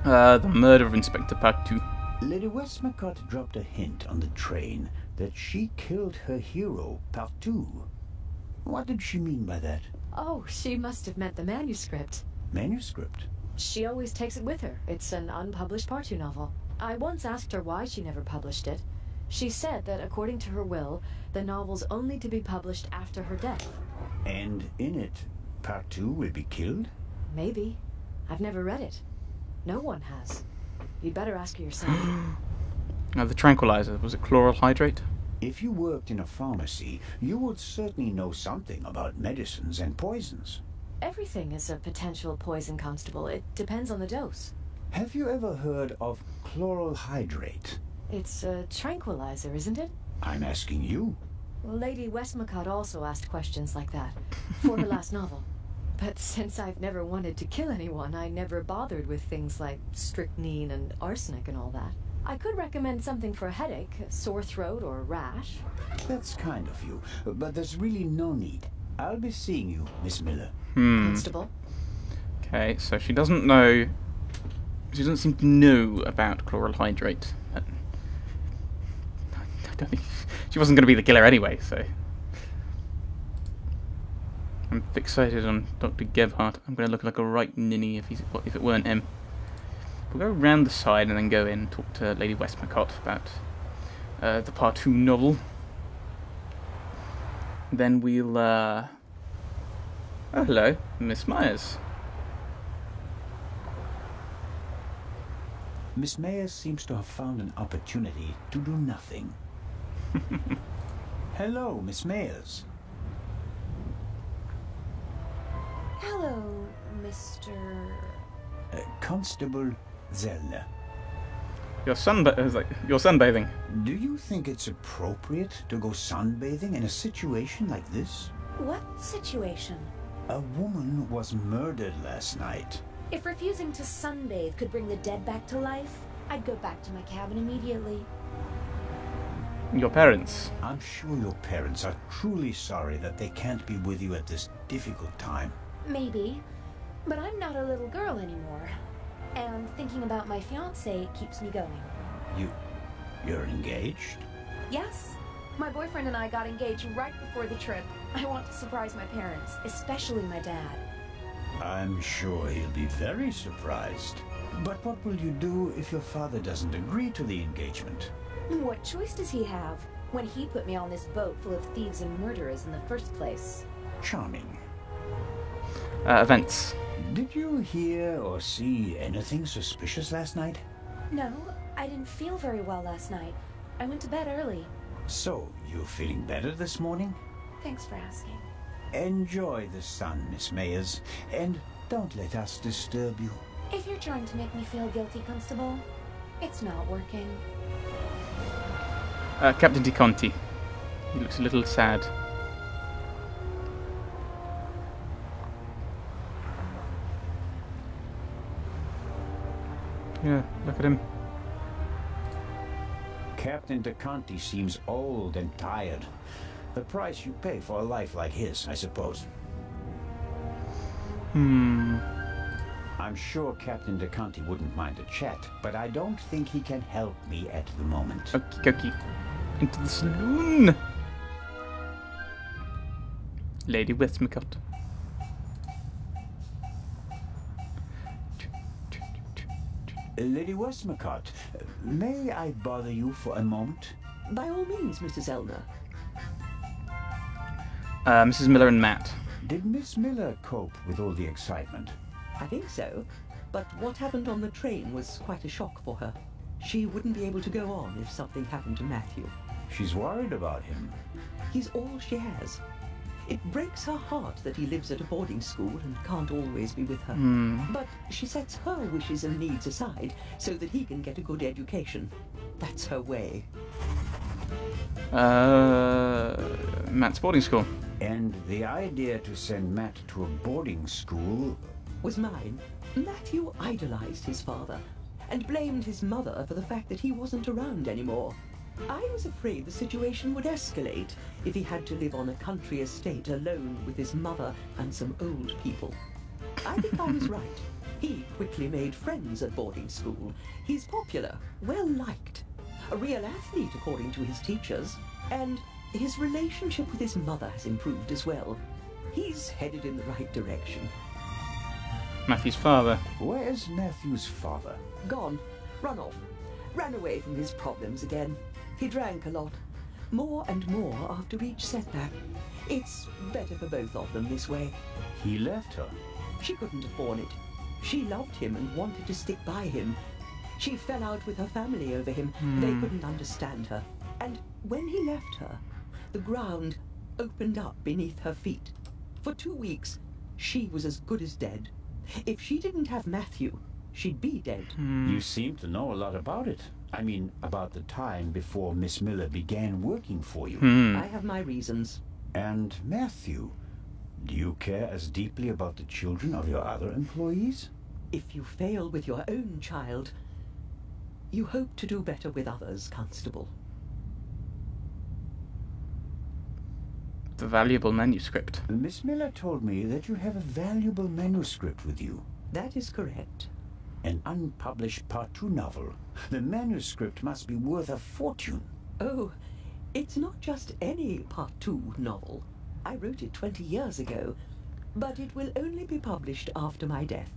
The murder of Inspector Patu. Lady Westmacott dropped a hint on the train that she killed her hero, Partout. What did she mean by that? Oh, she must have meant the manuscript. Manuscript? She always takes it with her. It's an unpublished Partout novel. I once asked her why she never published it. She said that according to her will, the novel's only to be published after her death. And in it, Partout will be killed? Maybe. I've never read it. No one has. You'd better ask her yourself. The tranquilizer, was it chloral hydrate? If you worked in a pharmacy, you would certainly know something about medicines and poisons. Everything is a potential poison, Constable. It depends on the dose. Have you ever heard of chloral hydrate? It's a tranquilizer, isn't it? I'm asking you. Lady Westmacott also asked questions like that for her last novel. But since I've never wanted to kill anyone, I never bothered with things like strychnine and arsenic and all that. I could recommend something for a headache, a sore throat, or a rash. That's kind of you, but there's really no need. I'll be seeing you, Miss Miller. Constable? Okay, so she doesn't know... She doesn't seem to know about chloral hydrate. I don't think... She wasn't going to be the killer anyway, so... I'm fixated on Dr. Gebhardt. I'm going to look like a right ninny if it weren't him. We'll go round the side and then go in and talk to Lady Westmacott about the Partout novel. Then we'll... Oh, hello, Miss Myers. Miss Myers seems to have found an opportunity to do nothing. Hello, Miss Myers. Hello, Mr... Constable Zellner. You're sunbathing. Do you think it's appropriate to go sunbathing in a situation like this? What situation? A woman was murdered last night. If refusing to sunbathe could bring the dead back to life, I'd go back to my cabin immediately. Your parents. I'm sure your parents are truly sorry that they can't be with you at this difficult time. Maybe, but I'm not a little girl anymore. And thinking about my fiancé keeps me going. You're engaged? Yes. My boyfriend and I got engaged right before the trip. I want to surprise my parents, especially my dad. I'm sure he'll be very surprised. But what will you do if your father doesn't agree to the engagement? What choice does he have when he put me on this boat full of thieves and murderers in the first place? Charming. Events. Did you hear or see anything suspicious last night? No, I didn't feel very well last night. I went to bed early. So, you're feeling better this morning? Thanks for asking. Enjoy the sun, Miss Myers, and don't let us disturb you. If you're trying to make me feel guilty, Constable, it's not working. Captain DeConti. He looks a little sad. Yeah, look at him. Captain DeConti seems old and tired. The price you pay for a life like his, I suppose. I'm sure Captain DeConti wouldn't mind a chat, but I don't think he can help me at the moment. Okie dokie. Into the saloon. Lady Westmacott. Lady Westmacott, may I bother you for a moment? By all means, Mr. Zellner. Mrs. Miller and Matt. Did Miss Miller cope with all the excitement? I think so. But what happened on the train was quite a shock for her. She wouldn't be able to go on if something happened to Matthew. She's worried about him. He's all she has. It breaks her heart that he lives at a boarding school and can't always be with her. But she sets her wishes and needs aside so that he can get a good education. That's her way. Matt's boarding school. And the idea to send Matt to a boarding school... was mine. Matthew idolized his father and blamed his mother for the fact that he wasn't around anymore. I was afraid the situation would escalate if he had to live on a country estate alone with his mother and some old people. I think I was right. He quickly made friends at boarding school. He's popular, well-liked, a real athlete according to his teachers, and his relationship with his mother has improved as well. He's headed in the right direction. Matthew's father. Where's Matthew's father? Gone. Run off. Ran away from his problems again. He drank a lot. More and more after each setback. It's better for both of them this way. He left her. She couldn't have borne it. She loved him and wanted to stick by him. She fell out with her family over him. They couldn't understand her. And when he left her, the ground opened up beneath her feet. For 2 weeks, she was as good as dead. If she didn't have Matthew, she'd be dead. You seem to know a lot about it. I mean, about the time before Miss Miller began working for you. I have my reasons. And Matthew, do you care as deeply about the children of your other employees? If you fail with your own child, you hope to do better with others, Constable. The valuable manuscript. Miss Miller told me that you have a valuable manuscript with you. That is correct. An unpublished Part 2 novel. The manuscript must be worth a fortune. Oh, it's not just any Part 2 novel. I wrote it 20 years ago, but it will only be published after my death.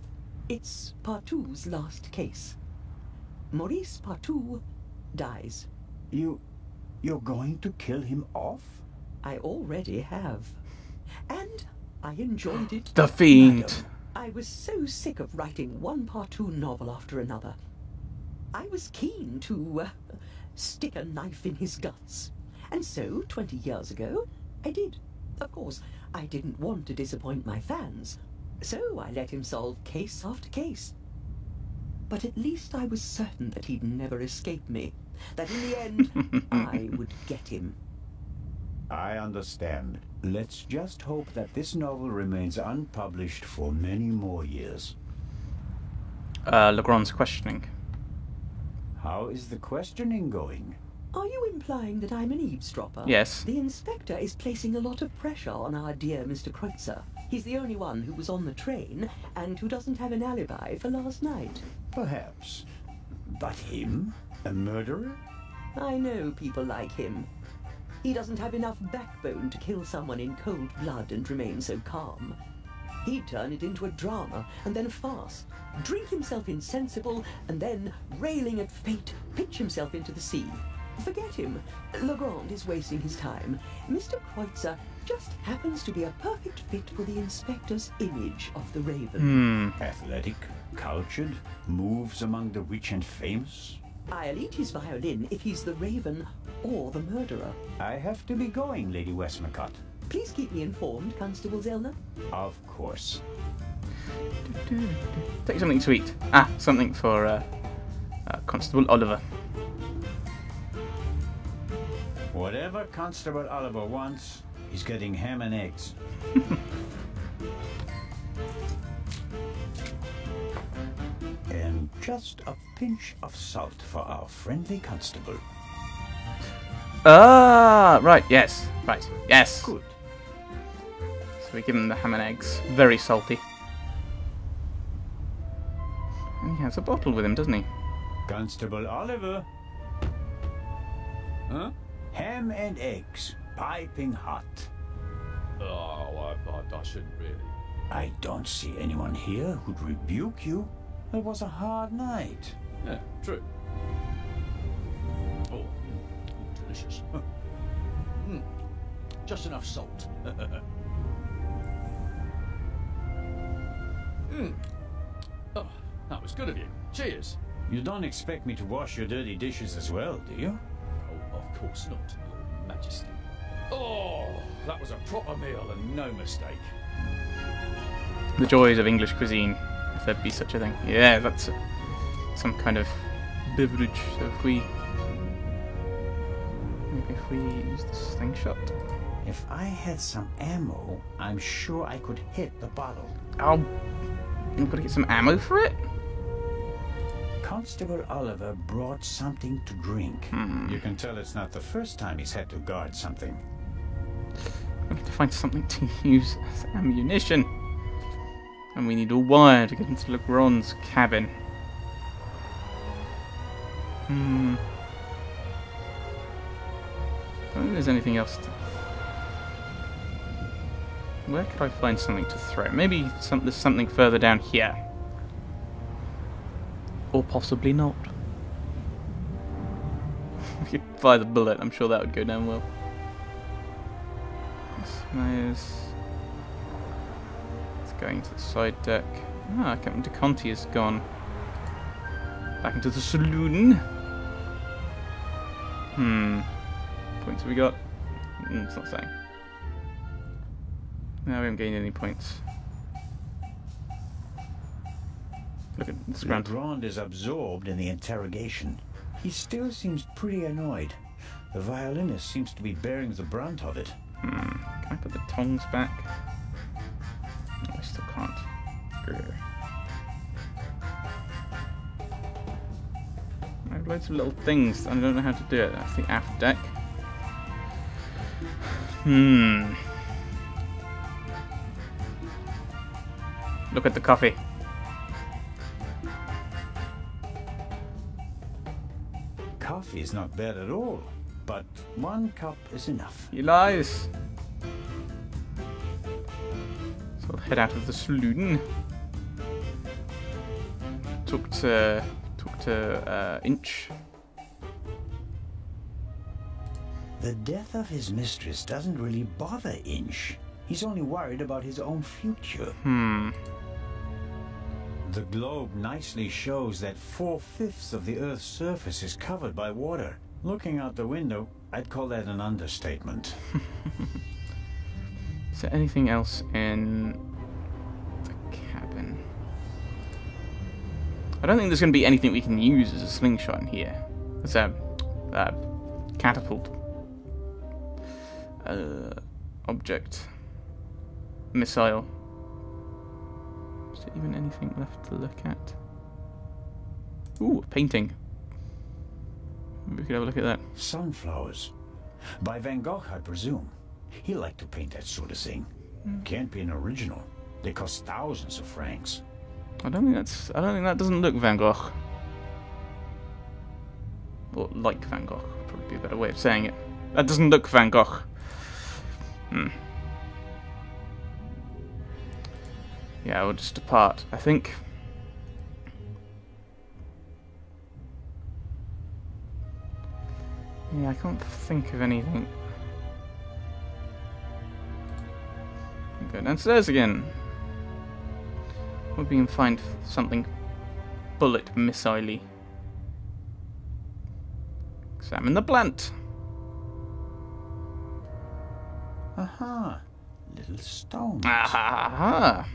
It's Part 2's last case. Maurice Part 2 dies. You're going to kill him off? I already have. And I enjoyed it. The Fiend. Madam, I was so sick of writing one Part 2 novel after another. I was keen to stick a knife in his guts. And so, 20 years ago, I did. Of course, I didn't want to disappoint my fans, so I let him solve case after case. But at least I was certain that he'd never escape me, that in the end, I would get him. I understand. Let's just hope that this novel remains unpublished for many more years. Legrand's questioning. How is the questioning going? Are you implying that I'm an eavesdropper? Yes. The inspector is placing a lot of pressure on our dear Mr. Kreutzer. He's the only one who was on the train and who doesn't have an alibi for last night. Perhaps. But him? A murderer? I know people like him. He doesn't have enough backbone to kill someone in cold blood and remain so calm. He'd turn it into a drama and then a farce, drink himself insensible, and then, railing at fate, pitch himself into the sea. Forget him. Legrand is wasting his time. Mr. Kreutzer just happens to be a perfect fit for the inspector's image of the Raven. Athletic, cultured, moves among the rich and famous. I'll eat his violin if he's the Raven or the murderer. I have to be going, Lady Westmacott. Please keep me informed, Constable Zellner. Of course. Take something to eat. Ah, something for Constable Oliver. Whatever Constable Oliver wants, he's getting ham and eggs. And just a pinch of salt for our friendly constable. Ah, right, yes. Right, yes. Good. So we give him the ham and eggs. Very salty. And he has a bottle with him, doesn't he? Constable Oliver. Huh? Ham and eggs, piping hot. Oh, I shouldn't really. I don't see anyone here who'd rebuke you. It was a hard night. Yeah, true. Oh, delicious. Just enough salt. Oh, that was good of you. Cheers. You don't expect me to wash your dirty dishes as well, do you? Oh, of course not, Your Majesty. Oh, that was a proper meal and no mistake. The joys of English cuisine, if there be such a thing. Yeah, that's some kind of beverage. So if we use the slingshot. If I had some ammo, I'm sure I could hit the bottle. Oh, you've got to get some ammo for it? Constable Oliver brought something to drink. You can tell it's not the first time he's had to guard something. I need to find something to use as ammunition. And we need a wire to get into Legrand's cabin. I don't think there's anything else to... Where could I find something to throw? Maybe there's something further down here. Or possibly not. We could fire the bullet, I'm sure that would go down well. It's going to the side deck. Ah, Captain DeConti is gone. Back into the saloon. Points have we got? It's not saying. No, we haven't gained any points. Look at this grunt. Legrand is absorbed in the interrogation. He still seems pretty annoyed. The violinist seems to be bearing the brunt of it. Can I put the tongs back? No, I still can't. Grr. I have loads of little things. I don't know how to do it. That's the aft deck. Look at the coffee. Coffee is not bad at all, but 1 cup is enough. He lies. So I'll head out of the saloon. Talk to Inch. The death of his mistress doesn't really bother Inch. He's only worried about his own future. The globe nicely shows that 4/5 of the Earth's surface is covered by water. Looking out the window, I'd call that an understatement. Is there anything else in the cabin? I don't think there's going to be anything we can use as a slingshot in here. It's a catapult. Object. Missile. Is there even anything left to look at? Ooh, a painting. Maybe we could have a look at that. Sunflowers. By Van Gogh, I presume. He liked to paint that sort of thing. Can't be an original. They cost thousands of francs. I don't think that doesn't look Van Gogh. Or like Van Gogh, would probably be a better way of saying it. That doesn't look Van Gogh. Yeah, we'll just depart, I think. Yeah, I can't think of anything. Go downstairs again. Hope we can find something bullet missile-y. Examine the plant. Aha! Little stones. Aha!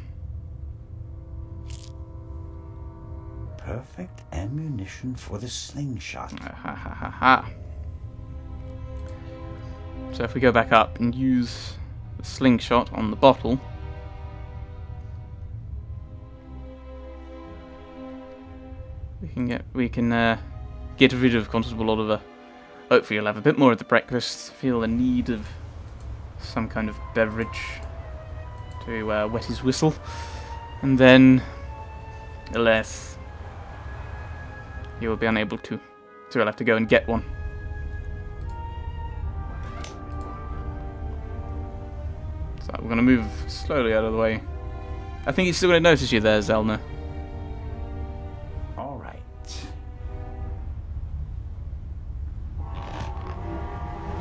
Perfect ammunition for the slingshot. Aha! So if we go back up and use the slingshot on the bottle, we can get rid of Constable Oliver. Hopefully he'll have a bit more of the breakfast, feel the need of some kind of beverage to wet his whistle, and then, alas, he will be unable to, so he'll have to go and get one. So we're going to move slowly out of the way. I think he's still going to notice you there, Zelna. All right.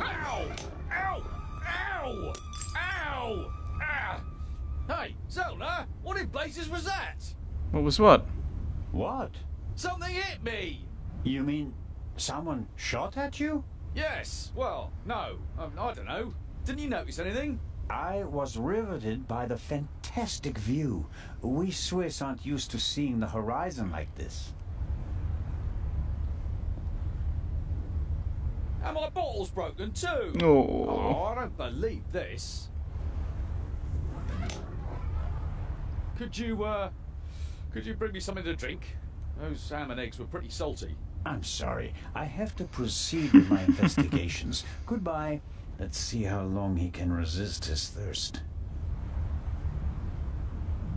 Ow! Ow! Ow! Ow! Ah! Hey, Zelda, what in blazes was that? What was what? What? Something hit me! You mean someone shot at you? Yes, well, no, I don't know. Didn't you notice anything? I was riveted by the fantastic view. We Swiss aren't used to seeing the horizon like this. And my bottle's broken too! Oh. Oh, I don't believe this. Could you bring me something to drink? Those ham and eggs were pretty salty. I'm sorry. I have to proceed with my investigations. Goodbye. Let's see how long he can resist his thirst.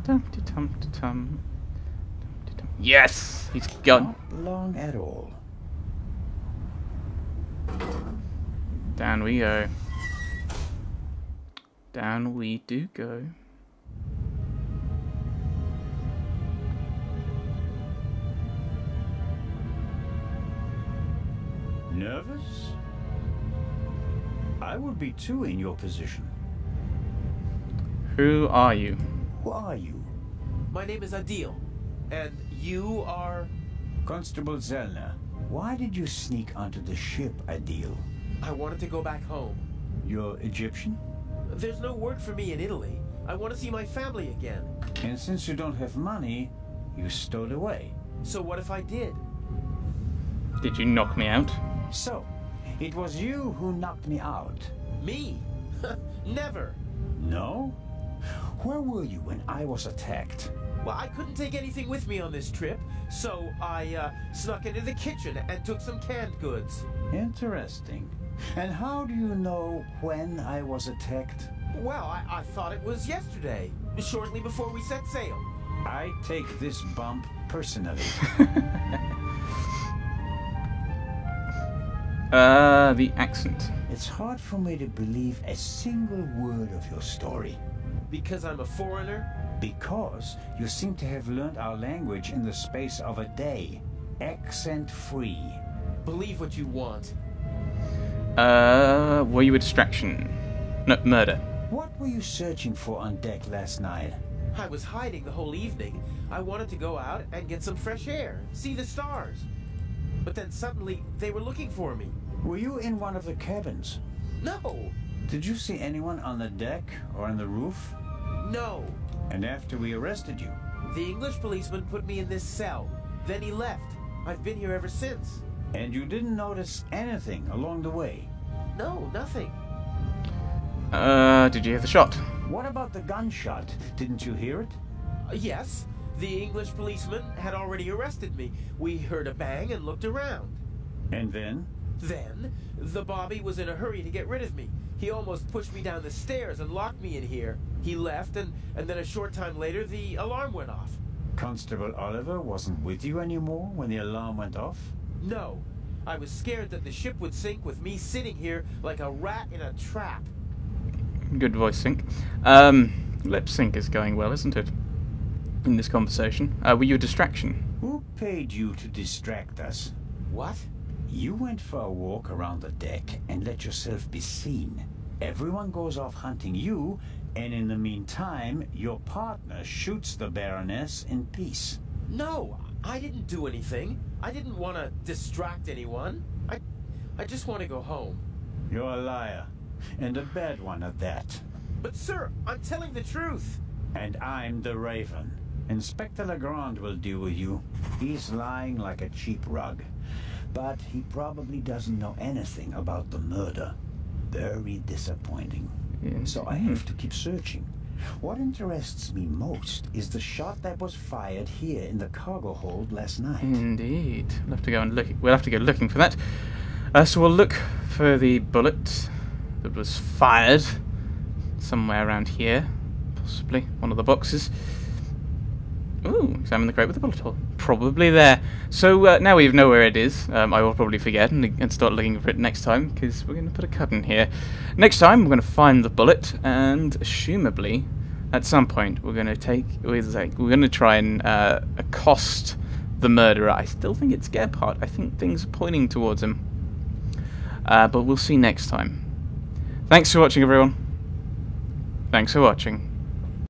Dum-de-dum-de-dum. Yes! He's gone. Not long at all. Down we go. Down we do go. Nervous? I would be too in your position. Who are you? Who are you? My name is Adil, and you are... Constable Zellner. Why did you sneak onto the ship, Adil? I wanted to go back home. You're Egyptian? There's no work for me in Italy. I want to see my family again. And since you don't have money, you stowed away. So what if I did? Did you knock me out? So, it was you who knocked me out. Me? Never. No? Where were you when I was attacked? Well, I couldn't take anything with me on this trip, so I snuck into the kitchen and took some canned goods. Interesting. And how do you know when I was attacked? Well, I thought it was yesterday, shortly before we set sail. I take this bump personally. The accent. It's hard for me to believe a single word of your story. Because I'm a foreigner? Because you seem to have learned our language in the space of a day. Accent-free. Believe what you want. Were you a distraction? No, murder. What were you searching for on deck last night? I was hiding the whole evening. I wanted to go out and get some fresh air, see the stars. But then suddenly, they were looking for me. Were you in one of the cabins? No! Did you see anyone on the deck or on the roof? No! And after we arrested you? The English policeman put me in this cell. Then he left. I've been here ever since. And you didn't notice anything along the way? No, nothing. Did you hear the shot? What about the gunshot? Didn't you hear it? Yes. The English policeman had already arrested me. We heard a bang and looked around. And then? Then, the Bobby was in a hurry to get rid of me. He almost pushed me down the stairs and locked me in here. He left, and then a short time later, the alarm went off. Constable Oliver wasn't with you anymore when the alarm went off? No. I was scared that the ship would sink with me sitting here like a rat in a trap. Good voice sync. Lip sync is going well, isn't it? In this conversation. Were you a distraction? Who paid you to distract us? What? You went for a walk around the deck and let yourself be seen. Everyone goes off hunting you, and in the meantime, your partner shoots the Baroness in peace. No, I didn't do anything. I didn't want to distract anyone. I just want to go home. You're a liar, and a bad one at that. But sir, I'm telling the truth. And I'm the Raven. Inspector Legrand will deal with you. He's lying like a cheap rug. But he probably doesn't know anything about the murder. Very disappointing. So I have to keep searching. What interests me most is the shot that was fired here in the cargo hold last night. Indeed. We'll have to go and look. We'll have to go looking for that. So we'll look for the bullet that was fired somewhere around here, possibly one of the boxes. Ooh, examine the crate with the bullet hole. Probably there. So now we know where it is. I will probably forget and start looking for it next time, because we're going to put a cut in here. Next time we're going to find the bullet, and assumably at some point we're going to try and accost the murderer. I still think it's Gebhardt. I think things are pointing towards him. But we'll see next time. Thanks for watching, everyone. Thanks for watching.